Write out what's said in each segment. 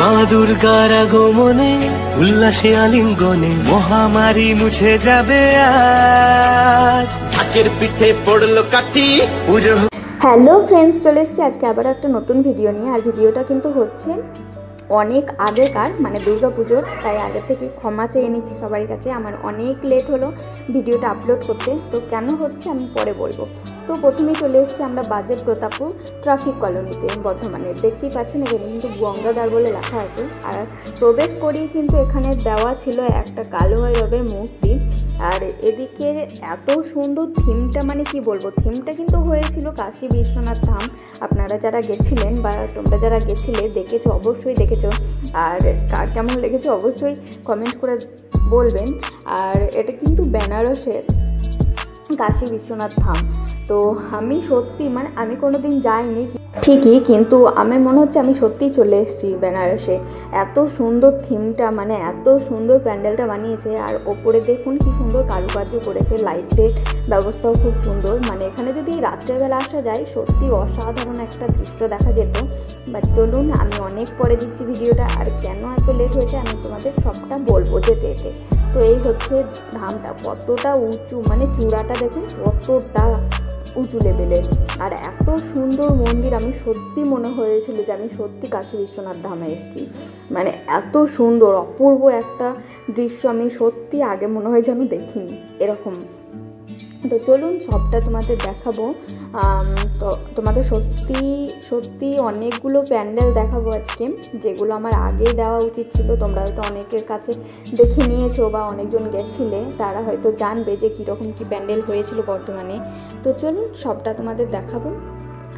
মা দুর্গার আগমনে উল্লাসে আলিঙ্গনে মহামারী মুছে যাবে আজ। ঢাকের পিঠে পড়লো কাঠি পুজো। হ্যালো ফ্রেন্ডস, চলে এসেছি আজকে আবার একটা নতুন ভিডিও নিয়ে। আর ভিডিওটা কিন্তু হচ্ছে অনেক আগেকার, মানে দুর্গা পুজোর, তাই আগে থেকে ক্ষমা চেয়ে নিচ্ছি সবার কাছে। আমার অনেক লেট হলো ভিডিওটা আপলোড করতে, তো কেন হচ্ছে আমি পরে বলবো। তো প্রথমেই চলে এসেছি আমরা বাজেট প্রতাপপুর ট্রাফিক কলোনিতে বর্ধমানে। দেখতেই পাচ্ছেন এখানে কিন্তু গঙ্গাধার বলে লেখা আছে। আর প্রবেশ করেই কিন্তু এখানে দেওয়া ছিল একটা কালো ভৈরবের মূর্তি। আর এদিকের এত সুন্দর থিমটা, মানে কি বলবো, থিমটা কিন্তু হয়েছিল কাশী বিশ্বনাথ ধাম। আপনারা যারা গেছিলেন বা তোমরা যারা গেছিলে দেখেছো, অবশ্যই দেখেছো। আর কার কেমন লেগেছে অবশ্যই কমেন্ট করে বলবেন। আর এটা কিন্তু বেনারসের কাশী বিশ্বনাথ ধাম। তো আমি সত্যি, মানে আমি কোনোদিন যাইনি ঠিকই, কিন্তু আমার মনে হচ্ছে আমি সত্যিই চলে এসেছি বেনারসে। এত সুন্দর থিমটা, মানে এত সুন্দর প্যান্ডেলটা বানিয়েছে। আর ওপরে দেখুন কি সুন্দর কারুকার্য করেছে, লাইটের ব্যবস্থাও খুব সুন্দর। মানে এখানে যদি রাত্রেবেলা আসা যায় সত্যি অসাধারণ একটা দৃশ্য দেখা যেত। বাট চলুন, আমি অনেক পরে দিচ্ছি ভিডিওটা। আর কেন এত লেট হয়েছে আমি তোমাদের সবটা বলবো যেতে যেতে। তো এই হচ্ছে ধামটা, কতটা উঁচু, মানে চূড়াটা দেখুন কতটা উঁচু লেভেলের। আর এত সুন্দর মন্দির, আমি সত্যি মনে হয়েছিল যে আমি সত্যি কাশী বিশ্বনাথ ধামে এসেছি। মানে এত সুন্দর অপূর্ব একটা দৃশ্য আমি সত্যি আগে মনে হয় যেন দেখিনি এরকম। তো চলুন সবটা তোমাদের দেখাবো। তো তোমাদের সত্যি সত্যি অনেকগুলো প্যান্ডেল দেখাবো আজকে, যেগুলো আমার আগেই দেওয়া উচিত ছিল। তোমরা হয়তো অনেকের কাছে দেখে নিয়েছো বা অনেকজন গেছিলে, তারা হয়তো জানবে যে কীরকম কী প্যান্ডেল হয়েছিল বর্তমানে। তো চলুন সবটা তোমাদের দেখাবো।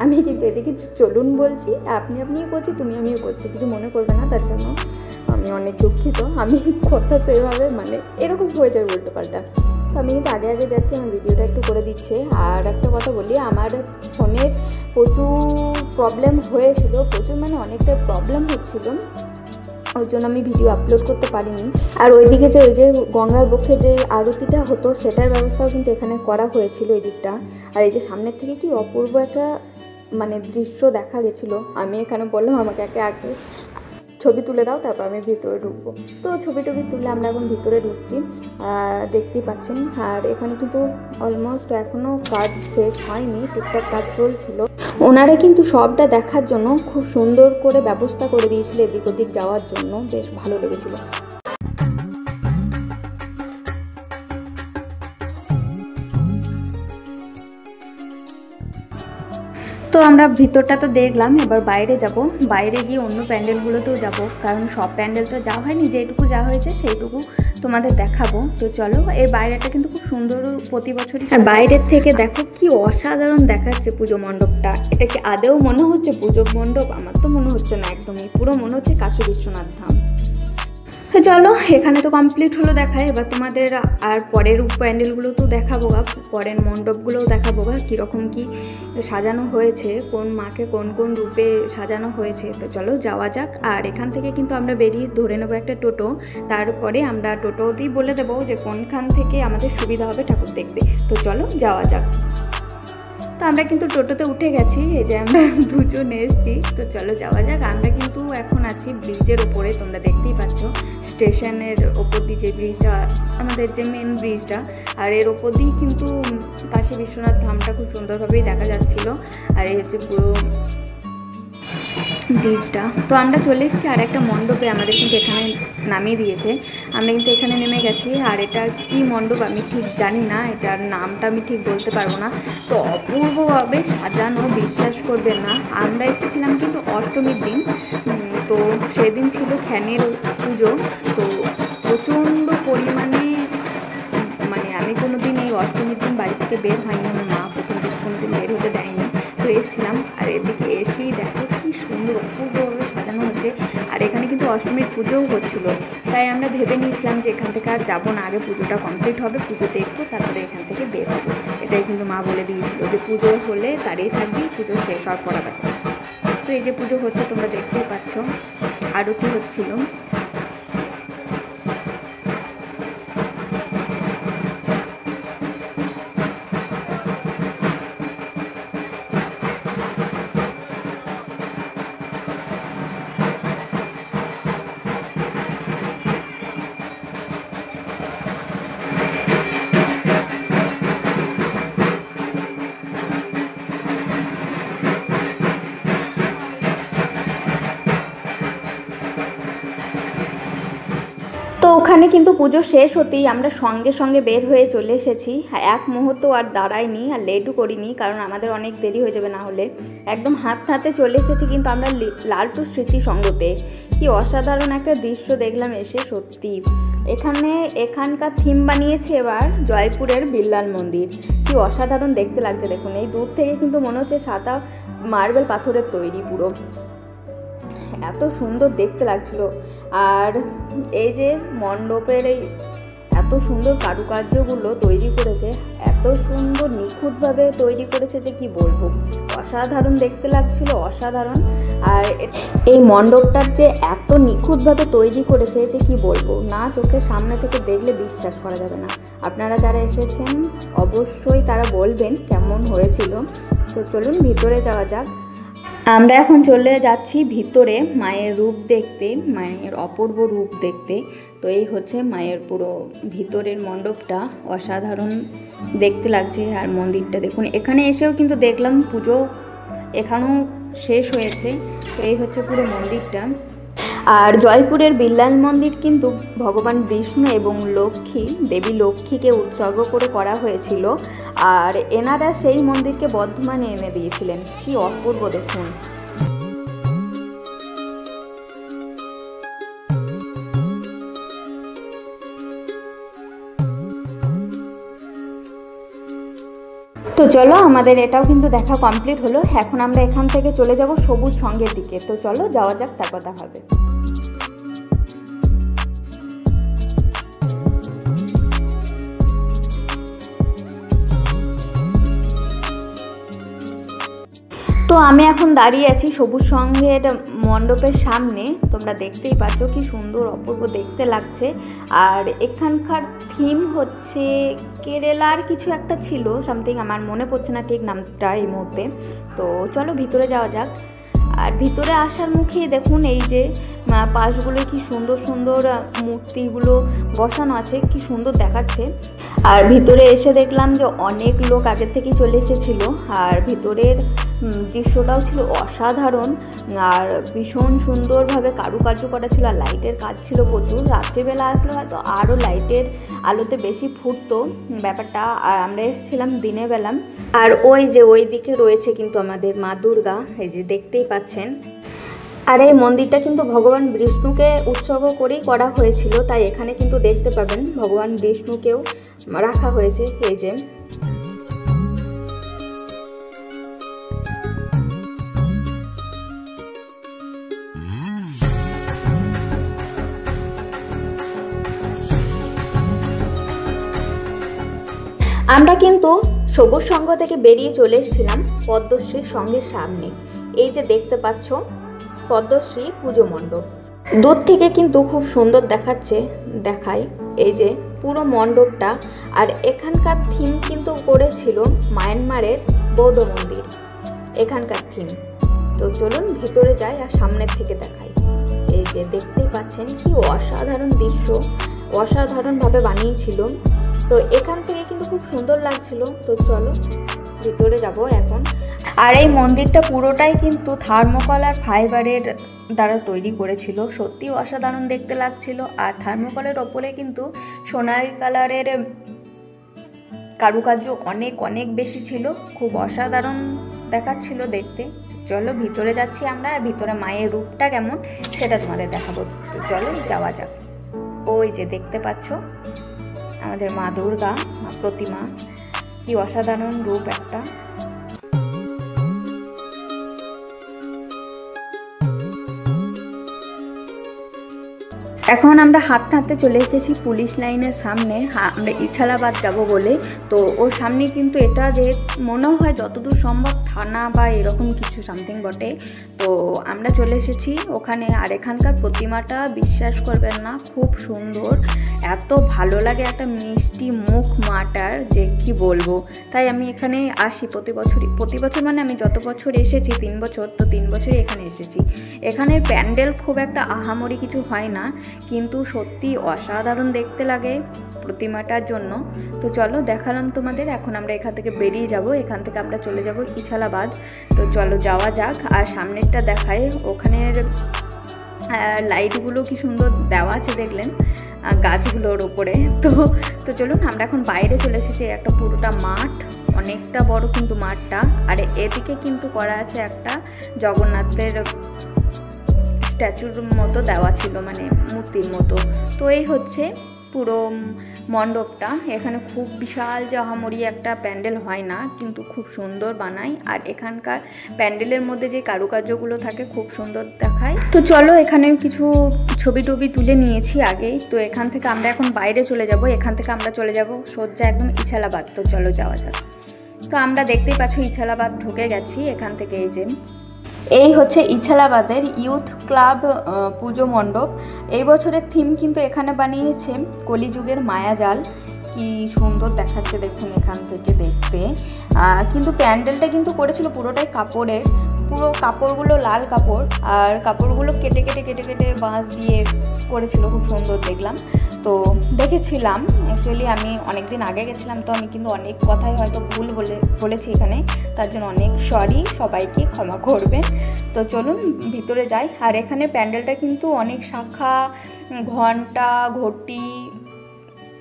আমি কিন্তু এদিকে চলুন বলছি, আপনিও করছি, আমিও করছি, কিছু মনে করবে না, তার জন্য আমি অনেক দুঃখিত। আমি কথা সেভাবে, মানে এরকম হয়ে যায় উল্টো পাল্টা। তো আমি কিন্তু আগে আগে যাচ্ছি, আমার ভিডিওটা একটু করে দিচ্ছে। আর একটা কথা বলি, আমার ফোনের প্রচুর প্রবলেম হয়েছিল, প্রচুর মানে অনেকটা প্রবলেম হচ্ছিল, ওই জন্য আমি ভিডিও আপলোড করতে পারিনি। আর ওইদিকে যে ওই যে গঙ্গার বুকে যে আরতিটা হতো সেটার ব্যবস্থাও কিন্তু এখানে করা হয়েছিল এই দিকটা। আর এই যে সামনের থেকে কি অপূর্ব একটা মানে দৃশ্য দেখা গেছিলো। আমি এখানে বললাম আমাকে আগে ছবি তুলে দাও, তারপর আমি ভিতরে ঢুকবো। তো ছবি তুলে আমরা এখন ভিতরে ঢুকছি, দেখতেই পাচ্ছেন। আর এখানে কিন্তু অলমোস্ট এখনও কাজ শেষ হয়নি, টুকটাক কাজ চলছিল। ওনারা কিন্তু সবটা দেখার জন্য খুব সুন্দর করে ব্যবস্থা করে দিয়েছিল এদিক ওদিক যাওয়ার জন্য, বেশ ভালো লেগেছিল। তো আমরা ভিতরটা তো দেখলাম, এবার বাইরে যাব। বাইরে গিয়ে অন্য প্যান্ডেলগুলোতেও যাব, কারণ সব প্যান্ডেল তো যাওয়া হয়নি, যেটুকু যাওয়া হয়েছে সেইটুকু তোমাদের দেখাবো। তো চলো, এই বাইরেটা কিন্তু খুব সুন্দর প্রতি বছরই। আর বাইরের থেকে দেখো কি অসাধারণ দেখাচ্ছে পুজো মণ্ডপটা। এটা কি আদেও মনে হচ্ছে পুজো মণ্ডপ? আমার তো মনে হচ্ছে না, একদমই পুরো মনে হচ্ছে কাশী বিশ্বনাথ ধাম। তো চলো, এখানে তো কমপ্লিট হলো দেখায়। এবার তোমাদের আর পরের প্যান্ডেলগুলো তো দেখাবো গা, পরের মণ্ডপগুলোও দেখাবো গা, কীরকম কি সাজানো হয়েছে, কোন মাকে কোন কোন রূপে সাজানো হয়েছে। তো চলো যাওয়া যাক। আর এখান থেকে কিন্তু আমরা বেরিয়ে ধরে নেবো একটা টোটো, তারপরে আমরা টোটোতেই বলে দেবো যে কোনখান থেকে আমাদের সুবিধা হবে ঠাকুর দেখতে। তো চলো যাওয়া যাক। তো আমরা কিন্তু টোটোতে উঠে গেছি, এই যে আমরা দুজন এসেছি। তো চলো যাওয়া যাক। আমরা কিন্তু এখন আছি ব্রিজের ওপরে, তোমরা দেখতেই পাচ্ছ স্টেশনের ওপর দিয়ে যে ব্রিজটা, আমাদের যে মেন ব্রিজটা, আর এর ওপর দিয়েই কিন্তু কাশী বিশ্বনাথ ধামটা খুব সুন্দরভাবেই দেখা যাচ্ছিলো। আর এই হচ্ছে পুরো ব্রিজটা। তো আমরা চলে এসেছি আর একটা মণ্ডপে, আমাদের কিন্তু এখানে নামিয়ে দিয়েছে, আমরা কিন্তু এখানে নেমে গেছি। আর এটা কি মণ্ডপ আমি ঠিক জানি না, এটার নামটা আমি ঠিক বলতে পারবো না। তো অপূর্বভাবে সাজানো, বিশ্বাস করবেন না। আমরা এসেছিলাম কিন্তু অষ্টমীর দিন, তো সেদিন ছিল খ্যানের পুজো। তো প্রচণ্ড পরিমাণে, মানে আমি কোনো দিন এই অষ্টমীর দিন বাড়ি থেকে বের হয়নি, আমার মা প্রথম দিন কোনো দিন বের হতে দেয়নি। তো এসেছিলাম, আর এদিকে এসেই দেখো কি সুন্দর অপূর্বভাবে সাজানো হচ্ছে। আর এখানে কিন্তু অষ্টমীর পুজোও হচ্ছিলো, তাই আমরা ভেবে নিয়েছিলাম যে এখান থেকে আর যাবো না, আগে পুজোটা কমপ্লিট হবে, পুজো দেখবো, তারপরে এখান থেকে বের হবো। এটাই কিন্তু মা বলে দিয়েছিল যে পুজো হলে দাঁড়িয়ে থাকবি, পুজো শেষ হওয়ার পর আবার। তো এই যে পুজো হচ্ছে তোমরা দেখতেই পাচ্ছ, আরতি হচ্ছিল। তো ওখানে কিন্তু পুজো শেষ হতেই আমরা সঙ্গে সঙ্গে বের হয়ে চলে এসেছি। এক মুহূর্ত আর দাঁড়াইনি আর লেটও করিনি, কারণ আমাদের অনেক দেরি হয়ে যাবে না হলে। একদম হাতে চলে এসেছি কিন্তু আমরা লালটু স্মৃতি সঙ্গতে। কি অসাধারণ একটা দৃশ্য দেখলাম এসে, সত্যি। এখানকার থিম বানিয়েছে এবার জয়পুরের বিল্লাল মন্দির। কি অসাধারণ দেখতে লাগছে দেখুন। এই দূর থেকে কিন্তু মনে হচ্ছে সাদা মার্বেল পাথরের তৈরি পুরো, এত সুন্দর দেখতে লাগছিল। আর এই যে মণ্ডপের এই এত সুন্দর কারুকার্যগুলো তৈরি করেছে, এত সুন্দর নিখুঁতভাবে তৈরি করেছে যে কি বলবো, অসাধারণ দেখতে লাগছিল, অসাধারণ। আর এই মণ্ডপটার যে এত নিখুঁতভাবে তৈরি করেছে যে কি বলবো, না চোখের সামনে থেকে দেখলে বিশ্বাস করা যাবে না। আপনারা যারা এসেছেন অবশ্যই তারা বলবেন কেমন হয়েছিল। তো চলুন ভিতরে যাওয়া যাক। আমরা এখন চলে যাচ্ছি ভিতরে মায়ের রূপ দেখতে, মায়ের অপূর্ব রূপ দেখতে। তো এই হচ্ছে মায়ের পুরো ভিতরের মণ্ডপটা, অসাধারণ দেখতে লাগছে। আর মন্দিরটা দেখুন, এখানে এসেও কিন্তু দেখলাম পুজো এখানেও শেষ হয়েছে। তো এই হচ্ছে পুরো মন্দিরটা। আর জয়পুরের বিল্লাল মন্দির কিন্তু ভগবান বিষ্ণু এবং দেবী লক্ষ্মীকে উৎসর্গ করে করা হয়েছিল। আর এনারা সেই মন্দিরকে বর্ধমানে এনে দিয়েছিলেন। কি অপূর্ব দেখুন। তো চলো, আমাদের এটাও কিন্তু দেখা কমপ্লিট হলো। এখন আমরা এখান থেকে চলে যাব সবুজ সঙ্গের দিকে। তো চলো যাওয়া যাক, তারপর দেখা হবে। তো আমি এখন দাঁড়িয়ে আছি সবুজ সঙ্গের মণ্ডপের সামনে। তোমরা দেখতেই পাচ্ছ কি সুন্দর অপূর্ব দেখতে লাগছে। আর এখানকার থিম হচ্ছে কেরালার কিছু একটা ছিল, সামথিং, আমার মনে পড়ছে না ঠিক নামটা এই মুহূর্তে। তো চলো ভিতরে যাওয়া যাক। আর ভিতরে আসার মুখেই দেখুন এই যে পাশগুলো কি সুন্দর সুন্দর মূর্তিগুলো বসানো আছে, কি সুন্দর দেখাচ্ছে। আর ভিতরে এসে দেখলাম যে অনেক লোক আগের থেকেই চলে এসেছিল। আর ভিতরের দৃশ্যটাও ছিল অসাধারণ, আর ভীষণ সুন্দরভাবে কারুকার্য করা ছিল। আর লাইটের কাজ ছিল প্রচুর। রাত্রিবেলা আসলে হয়তো আরও লাইটের আলোতে বেশি ফুটতো ব্যাপারটা। আর আমরা এসেছিলাম দিনের বেলা। আর ওই যে ওই দিকে রয়েছে কিন্তু আমাদের মা দুর্গা, এই যে দেখতেই পাচ্ছেন। আর এই মন্দিরটা কিন্তু ভগবান বিষ্ণুকে উৎসর্গ করেই করা হয়েছিল, তাই এখানে কিন্তু দেখতে পাবেন ভগবান বিষ্ণুকেও রাখা হয়েছে। এই যে আমরা কিন্তু সবুজ সংঘ থেকে বেরিয়ে চলে এসেছিলাম পদ্মশ্রীর সঙ্গের সামনে। এই যে দেখতে পাচ্ছ পদ্মশ্রী পুজো মণ্ডপ, দূর থেকে কিন্তু খুব সুন্দর দেখায় এই যে পুরো মণ্ডপটা। আর এখানকার থিম কিন্তু করেছিল মায়ানমারের বৌদ্ধ মন্দির, এখানকার থিম। তো চলুন ভিতরে যাই আর সামনের থেকে দেখাই। এই যে দেখতেই পাচ্ছেন কি অসাধারণ দৃশ্য, অসাধারণভাবে বানিয়েছিল। তো এখান থেকে কিন্তু খুব সুন্দর লাগছিল। তো চলো ভিতরে যাব এখন। আর এই মন্দিরটা পুরোটাই কিন্তু থার্মোকল আর ফাইবারের দ্বারা তৈরি করেছিল, সত্যি অসাধারণ দেখতে লাগছিল। আর থার্মোকলের ওপরে কিন্তু সোনালি কালারের কারুকার্য অনেক অনেক বেশি ছিল, খুব অসাধারণ দেখাচ্ছিল দেখতে। চলো ভিতরে যাচ্ছি আমরা, আর ভিতরে মায়ের রূপটা কেমন সেটা তোমাদের দেখাবো। চলো যাওয়া যাক। ওই যে দেখতে পাচ্ছ আমাদের মা দুর্গা প্রতিমা, কি অসাধারণ রূপ একটা। এখন আমরা হাঁটতে চলে এসেছি পুলিশ লাইনের সামনে। আমরা ইছালাবাদ যাব বলে। তো ওর সামনে কিন্তু এটা যে মনে হয় যতদূর সম্ভব থানা বা এরকম কিছু সামথিং বটে। তো আমরা চলে এসেছি ওখানে। আর এখানকার প্রতিমাটা বিশ্বাস করবেন না, খুব সুন্দর, এত ভালো লাগে, একটা মিষ্টি মুখ মাটার যে কি বলবো। তাই আমি এখানে আসি প্রতি বছর মানে আমি যত বছর এসেছি 3 বছর, তো 3 বছরই এখানে এসেছি। এখানের প্যান্ডেল খুব একটা আহামরি কিছু হয় না, কিন্তু সত্যি অসাধারণ দেখতে লাগে প্রতিমাটার জন্য। তো চলো দেখালাম তোমাদের। এখন আমরা এখান থেকে বেরিয়ে যাব, এখান থেকে আমরা চলে যাব ইছালাবাদ। তো চলো যাওয়া যাক। আর সামনেরটা দেখায়, ওখানের লাইটগুলো কি সুন্দর দেওয়া আছে দেখলেন গাছগুলোর ওপরে। তো চলুন আমরা এখন বাইরে চলে এসেছি। একটা পুরোটা মাঠ, অনেকটা বড় কিন্তু মাঠটা। আর এদিকে কিন্তু করা আছে একটা জগন্নাথের স্ট্যাচুর মতো দেওয়া ছিল, মানে মূর্তির মতো। তো এই হচ্ছে পুরো মণ্ডপটা। এখানে খুব বিশাল জাহামরি একটা প্যান্ডেল হয় না, কিন্তু খুব সুন্দর বানায়। আর এখানকার প্যান্ডেলের মধ্যে যে কারুকার্যগুলো থাকে খুব সুন্দর দেখায়। তো চলো এখানে কিছু ছবি টবি তুলে নিয়েছি আগেই। তো এখান থেকে আমরা এখন বাইরে চলে যাব। এখান থেকে আমরা চলে যাব সোজা একদম ইছালাবাদ। তো চলো যাওয়া যাক। তো আমরা দেখতেই পাচ্ছ ইছালাবাদ ঢুকে গেছি। এখান থেকে এই হচ্ছে ইছালাবাদের ইউথ ক্লাব পুজো মণ্ডপ। এই বছরের থিম কিন্তু এখানে বানিয়েছে কলিযুগের মায়াজাল। কি সুন্দর দেখাচ্ছে দেখুন এখান থেকে দেখতে। কিন্তু প্যান্ডেলটা কিন্তু করেছিল পুরোটাই কাপড়ের, পুরো কাপড়গুলো লাল কাপড়, আর কাপড়গুলো কেটে কেটে কেটে কেটে বাঁশ দিয়ে করেছিল, খুব সুন্দর দেখলাম। তো দেখেছিলাম, অ্যাকচুয়ালি আমি অনেক দিন আগে গেছিলাম, তো আমি কিন্তু অনেক কথাই হয়তো ভুল বলেছি এখানে, তার জন্য অনেক সরি, সবাইকে ক্ষমা করবেন। তো চলুন ভিতরে যাই। আর এখানে প্যান্ডেলটা কিন্তু অনেক শাখা, ঘণ্টা, ঘটি,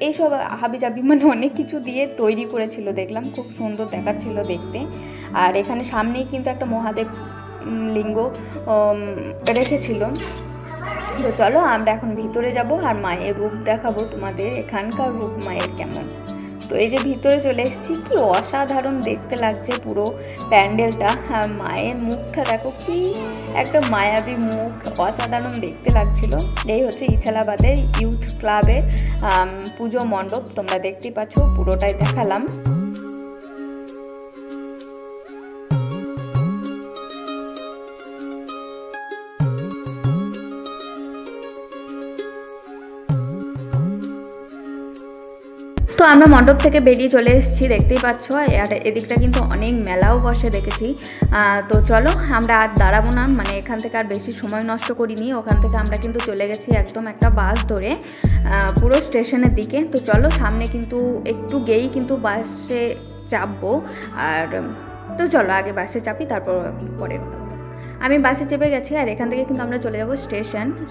এইসব হাবিজাবি মানে অনেক কিছু দিয়ে তৈরি করেছিল দেখলাম, খুব সুন্দর দেখাচ্ছিল দেখতে। আর এখানে সামনেই কিন্তু একটা মহাদেব লিঙ্গ রেখেছিল। তো চলো আমরা এখন ভিতরে যাব আর মায়ের রূপ দেখাবো তোমাদের, এখানকার রূপ মায়ের কেমন। তো এই যে ভিতরে চলে এসেছি, কি অসাধারণ দেখতে লাগছে পুরো প্যান্ডেলটা। আর মায়ের মুখটা দেখো, কি একটা মায়াবী মুখ, অসাধারণ দেখতে লাগছিল। এই হচ্ছে ইছালাবাদের ইউথ ক্লাবের পুজো মণ্ডপ। তোমরা দেখতেই পাচ্ছ, পুরোটাই দেখালাম। তো আমরা মণ্ডপ থেকে বেরিয়ে চলে এসেছি, দেখতেই পাচ্ছ। আর এদিকটা কিন্তু অনেক মেলাও বসে দেখেছি। তো চলো আমরা আর দাঁড়াবো না, মানে এখান থেকে আর বেশি সময় নষ্ট করিনি। ওখান থেকে আমরা কিন্তু চলে গেছি একদম একটা বাস ধরে পুরো স্টেশনের দিকে। তো চলো সামনে কিন্তু একটু গেই কিন্তু বাসে চাপবো। আর তো চলো আগে বাসে চাপি, তারপর পরে আমি বাসে চেপে গেছি। আর এখান থেকে কিন্তু আমরা চলে যাব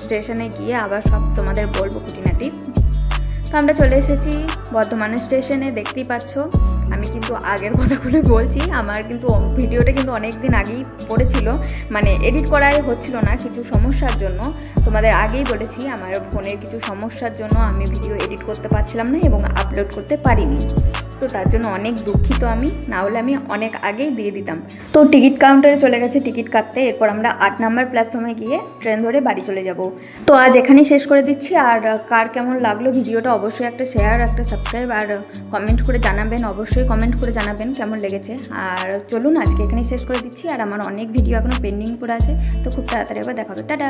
স্টেশনে গিয়ে আবার সব তোমাদের বলবো খুঁটিনাটি। তো আমরা চলে এসেছি বর্ধমানের স্টেশনে, দেখতেই পাচ্ছ। আমি কিন্তু আগের কথাগুলো বলছি, আমার কিন্তু ভিডিওটা কিন্তু অনেক দিন আগেই পড়েছিল, মানে এডিট করাই হচ্ছিল না কিছু সমস্যার জন্য। তোমাদের আগেই বলেছি আমার ফোনের কিছু সমস্যার জন্য আমি ভিডিও এডিট করতে পারছিলাম না এবং আপলোড করতে পারিনি। তো তার জন্য অনেক দুঃখিত আমি, না হলে আমি অনেক আগেই দিয়ে দিতাম। তো টিকিট কাউন্টারে চলে গেছে টিকিট কাটতে। এরপর আমরা 8 নম্বর প্ল্যাটফর্মে গিয়ে ট্রেন ধরে বাড়ি চলে যাব। তো আজ এখানেই শেষ করে দিচ্ছি। আর কার কেমন লাগলো ভিডিওটা অবশ্যই একটা শেয়ার, একটা সাবস্ক্রাইব আর কমেন্ট করে জানাবেন, অবশ্যই কমেন্ট করে জানাবেন কেমন লেগেছে। আর চলুন আজকে এখানেই শেষ করে দিচ্ছি। আর আমার অনেক ভিডিও এখনও পেন্ডিং করে আছে, তো খুব তাড়াতাড়ি আবার দেখা হবে। টাটা।